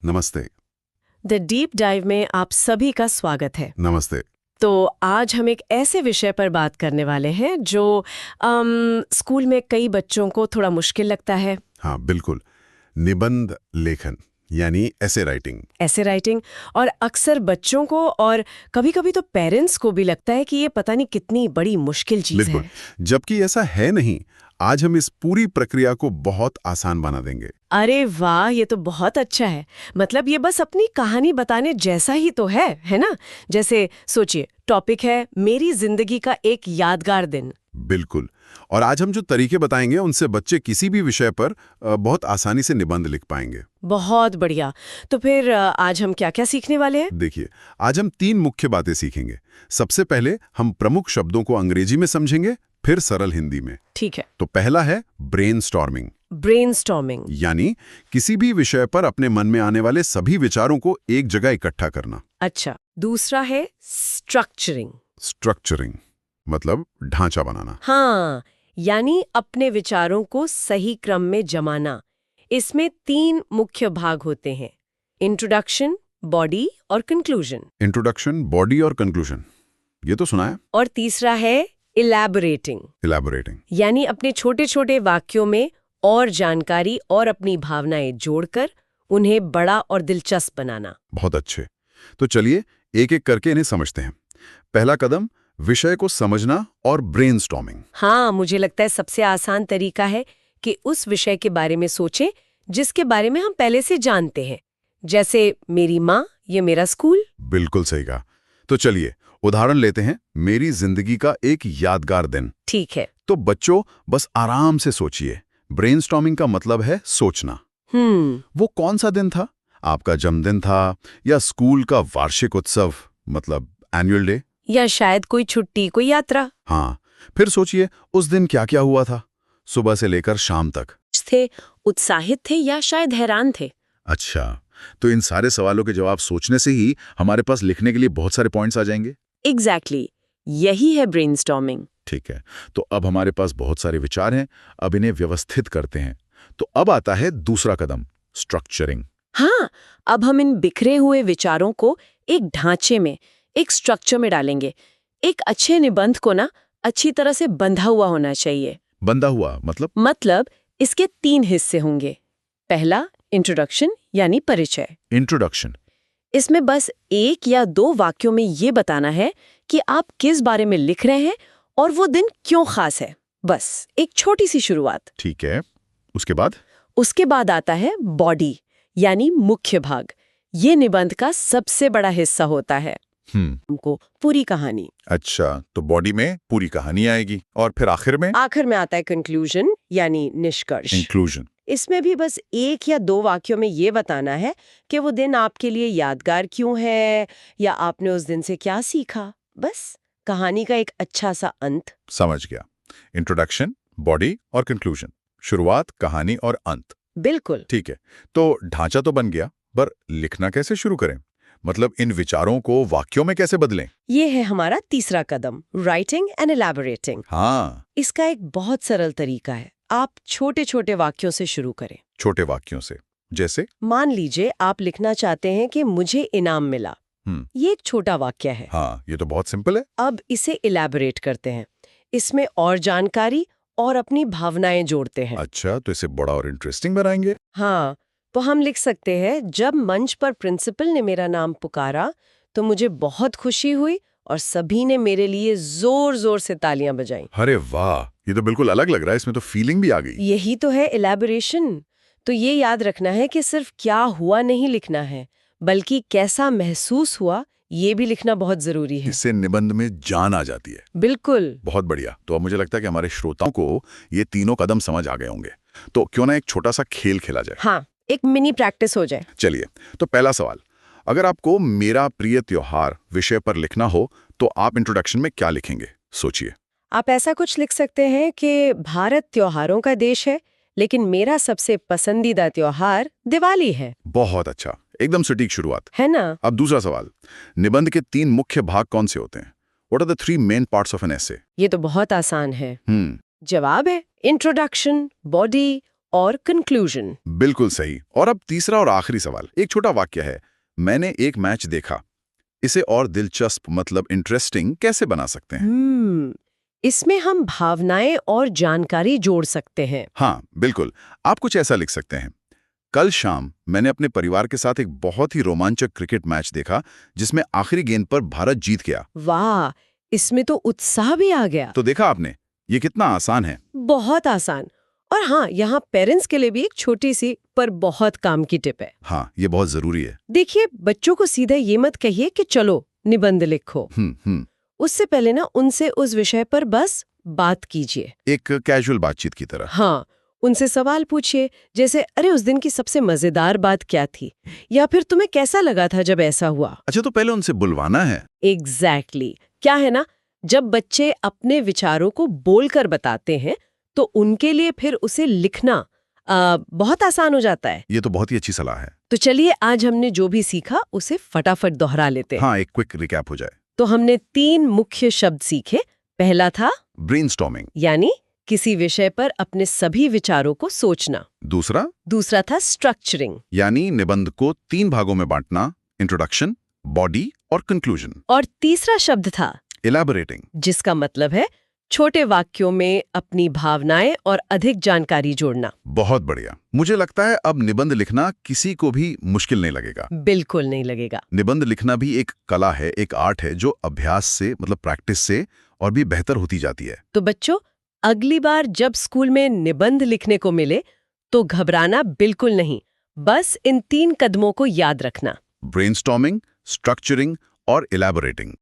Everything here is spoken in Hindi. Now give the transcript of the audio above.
नमस्ते। द डीप डाइव में आप सभी का स्वागत है। नमस्ते। तो आज हम एक ऐसे विषय पर बात करने वाले हैं जो स्कूल में कई बच्चों को थोड़ा मुश्किल लगता है। हाँ, बिल्कुल। निबंध लेखन यानी ऐसे राइटिंग। ऐसे राइटिंग, और अक्सर बच्चों को और कभी-कभी तो पेरेंट्स को भी लगता है कि ये पता नहीं कितनी बड़ी मुश्किल चीज़ बिल्कुल। है। जबकि ऐसा है नहीं। आज हम इस पूरी प्रक्रिया को बहुत आसान बना देंगे। अरे वाह, ये तो बहुत अच्छा है। मतलब ये बस अपनी कहानी बताने जैसा ही तो है ना? जैसे सोचिए, टॉपिक है मेरी जिंदगी का एक यादगार दिन। बिल्कुल। और आज हम जो तरीके बताएंगे उनसे बच्चे किसी भी विषय पर बहुत आसानी से निबंध लिख पाएंगे। बहुत बढ़िया। तो फिर आज हम क्या-क्या सीखने वाले हैं? देखिए, आज हम 3 मुख्य बातें सीखेंगे। सबसे पहले हम प्रमुख शब्दों को अंग्रेजी में समझेंगे, फिर सरल हिंदी में। ठीक है। तो पहला है ब्रेनस्टॉर्मिंग, ब्रेनस्टॉर्मिंग। यानी किसी भी विषय पर अपने मन में आने वाले सभी विचारों को एक जगह इकट्ठा करना। अच्छा। दूसरा है स्ट्रक्चरिंग। स्ट्रक्चरिंग मतलब ढांचा बनाना। हाँ, यानी अपने विचारों को सही क्रम में जमाना। इसमें 3 मुख्य भाग होते हैं: इंट्रोडक्शन, बॉडी और कंक्लूजन। इंट्रोडक्शन, बॉडी और कंक्लूजन, ये तो सुना है। और तीसरा है इलैबोरेटिंग, इलैबोरेटिंग। यानी अपने छोटे-छोटे वाक्यों में और जानकारी और अपनी भावनाएं जोड़कर उन्हें बड़ा और दिलचस्प बनाना। बहुत अच्छे। तो चलिए एक एक करके इन्हें समझते हैं। पहला कदम, विषय को समझना और ब्रेनस्टॉर्मिंग। हाँ, मुझे लगता है सबसे आसान तरीका है कि उस विषय के बारे में सोचें जिसके बारे में हम पहले से जानते हैं। जैसे मेरी माँ या मेरा स्कूल। बिल्कुल सही कहा। तो चलिए उदाहरण लेते हैं, मेरी जिंदगी का एक यादगार दिन। ठीक है। तो बच्चों बस आराम से सोचिए। ब्रेनस्टॉर्मिंग का मतलब है सोचना। वो कौन सा दिन था? आपका जन्मदिन था या स्कूल का वार्षिक उत्सव मतलब एनुअल डे, या शायद कोई छुट्टी, कोई यात्रा। हाँ। फिर सोचिए उस दिन क्या क्या हुआ था, सुबह से लेकर शाम तक। थे, उत्साहित थे या शायद हैरान थे। अच्छा, तो इन सारे सवालों के जवाब सोचने से ही हमारे पास लिखने के लिए बहुत सारे पॉइंट्स आ जाएंगे। एग्जैक्टली, यही है ब्रेनस्टॉर्मिंग। ठीक है, तो अब हमारे पास बहुत सारे विचार हैं, अब इन्हें व्यवस्थित करते हैं। तो अब आता है दूसरा कदम, स्ट्रक्चरिंग। हाँ, अब हम इन बिखरे हुए विचारों को एक ढांचे में, एक स्ट्रक्चर में डालेंगे। एक अच्छे निबंध को ना अच्छी तरह से बंधा हुआ होना चाहिए। बंधा हुआ मतलब इसके 3 हिस्से होंगे। पहला, इंट्रोडक्शन यानी परिचय। इंट्रोडक्शन। इसमें बस 1 या 2 वाक्यों में ये बताना है कि आप किस बारे में लिख रहे हैं और वो दिन क्यों खास है। बस एक छोटी सी शुरुआत। ठीक है, उसके बाद आता है बॉडी यानी मुख्य भाग। ये निबंध का सबसे बड़ा हिस्सा होता है। हमको पूरी कहानी। अच्छा, तो बॉडी में पूरी कहानी आएगी और फिर आखिर में आता है कंक्लूजन यानी निष्कर्ष। इंक्लूजन। इसमें भी बस 1 या 2 वाक्यों में ये बताना है कि वो दिन आपके लिए यादगार क्यों है या आपने उस दिन से क्या सीखा। बस कहानी का एक अच्छा सा अंत। समझ गया। इंट्रोडक्शन, बॉडी और कंक्लूजन, शुरुआत, कहानी और अंत। बिल्कुल। ठीक है, तो ढांचा तो बन गया, पर लिखना कैसे शुरू करें? मतलब इन विचारों को वाक्यों में कैसे बदलें? ये है हमारा तीसरा कदम, राइटिंग एंड एलैबोरेटिंग। हाँ। इसका एक बहुत सरल तरीका है। आप छोटे-छोटे वाक्यों से शुरू करें। छोटे वाक्यों से, जैसे मान लीजिए आप लिखना चाहते हैं कि मुझे इनाम मिला। ये एक छोटा वाक्य है। हाँ, ये तो बहुत सिंपल है। अब इसे इलैबोरेट करते हैं। इसमें और जानकारी और अपनी भावनाएं जोड़ते हैं। अच्छा, तो इसे बड़ा और इंटरेस्टिंग बनाएंगे। हाँ, तो हम लिख सकते हैं, जब मंच पर प्रिंसिपल ने मेरा नाम पुकारा तो मुझे बहुत खुशी हुई और सभी ने मेरे लिए जोर-जोर से तालियां बजाईं। अरे वाह, ये तो बिल्कुल अलग लग रहा है, इसमें तो फीलिंग भी आ गई। यही तो है इलैबोरेशन। तो ये याद रखना है कि सिर्फ क्या हुआ नहीं लिखना है, बल्कि कैसा महसूस हुआ ये भी लिखना बहुत जरूरी है। इससे निबंध में जान आ जाती है। बिल्कुल। बहुत बढ़िया। तो अब मुझे लगता है कि हमारे श्रोताओं को ये तीनों कदम समझ आ गए होंगे। तो क्यों ना एक छोटा सा खेल खेला जाए। हाँ, एक मिनी प्रैक्टिस हो जाए। चलिए, तो पहला सवाल, अगर आपको मेरा प्रिय त्योहार विषय पर लिखना हो तो आप इंट्रोडक्शन में क्या लिखेंगे? सोचिए। आप ऐसा कुछ लिख सकते हैं कि भारत त्योहारों का देश है, लेकिन मेरा सबसे पसंदीदा त्योहार दिवाली है। बहुत अच्छा, एकदम सटीक शुरुआत है ना? अब दूसरा सवाल, निबंध के 3 मुख्य भाग कौन से होते हैं? What are the 3 main parts of an essay? ये तो बहुत आसान है। जवाब है इंट्रोडक्शन, बॉडी और कंक्लूजन। बिल्कुल सही। और अब तीसरा और आखिरी सवाल, एक छोटा वाक्य है, मैंने एक मैच देखा। इसे और दिलचस्प मतलब इंटरेस्टिंग कैसे बना सकते हैं? इसमें हम भावनाएं और जानकारी जोड़ सकते हैं। हाँ बिल्कुल, आप कुछ ऐसा लिख सकते हैं, कल शाम मैंने अपने परिवार के साथ एक बहुत ही रोमांचक क्रिकेट मैच देखा जिसमें आखिरी गेंद पर भारत जीत गया। वाह, इसमें तो उत्साह भी आ गया। तो देखा आपने, ये कितना आसान है। बहुत आसान। और हाँ, यहाँ पेरेंट्स के लिए भी एक छोटी सी पर बहुत काम की टिप है। हाँ, ये बहुत जरूरी है। देखिए, बच्चों को सीधे ये मत कहिए कि चलो निबंध लिखो। उससे पहले ना उनसे उस विषय पर बस बात कीजिए, एक कैजुअल बातचीत की तरह। हाँ, उनसे सवाल पूछिए, जैसे अरे उस दिन की सबसे मजेदार बात क्या थी, या फिर तुम्हें कैसा लगा था जब ऐसा हुआ। अच्छा, तो पहले उनसे बुलवाना है। एग्जैक्टली। क्या है ना, जब बच्चे अपने विचारों को बोलकर बताते हैं तो उनके लिए फिर उसे लिखना बहुत आसान हो जाता है। ये तो बहुत ही अच्छी सलाह है। तो चलिए, आज हमने जो भी सीखा उसे फटाफट दोहरा लेते हैं। हाँ, एक क्विक रिकैप हो जाए। तो हमने 3 मुख्य शब्द सीखे। पहला था ब्रेनस्टॉर्मिंग, यानी किसी विषय पर अपने सभी विचारों को सोचना। दूसरा था स्ट्रक्चरिंग, यानी निबंध को 3 भागों में बांटना, इंट्रोडक्शन, बॉडी और कंक्लूजन। और तीसरा शब्द था इलैबोरेटिंग, जिसका मतलब है छोटे वाक्यों में अपनी भावनाएं और अधिक जानकारी जोड़ना। बहुत बढ़िया। मुझे लगता है अब निबंध लिखना किसी को भी मुश्किल नहीं लगेगा। बिल्कुल नहीं लगेगा। निबंध लिखना भी एक कला है, एक आर्ट है जो अभ्यास से मतलब प्रैक्टिस से और भी बेहतर होती जाती है। तो बच्चों, अगली बार जब स्कूल में निबंध लिखने को मिले तो घबराना बिल्कुल नहीं, बस इन 3 कदमों को याद रखना। ब्रेनस्टॉर्मिंग, स्ट्रक्चरिंग और इलैबोरेटिंग।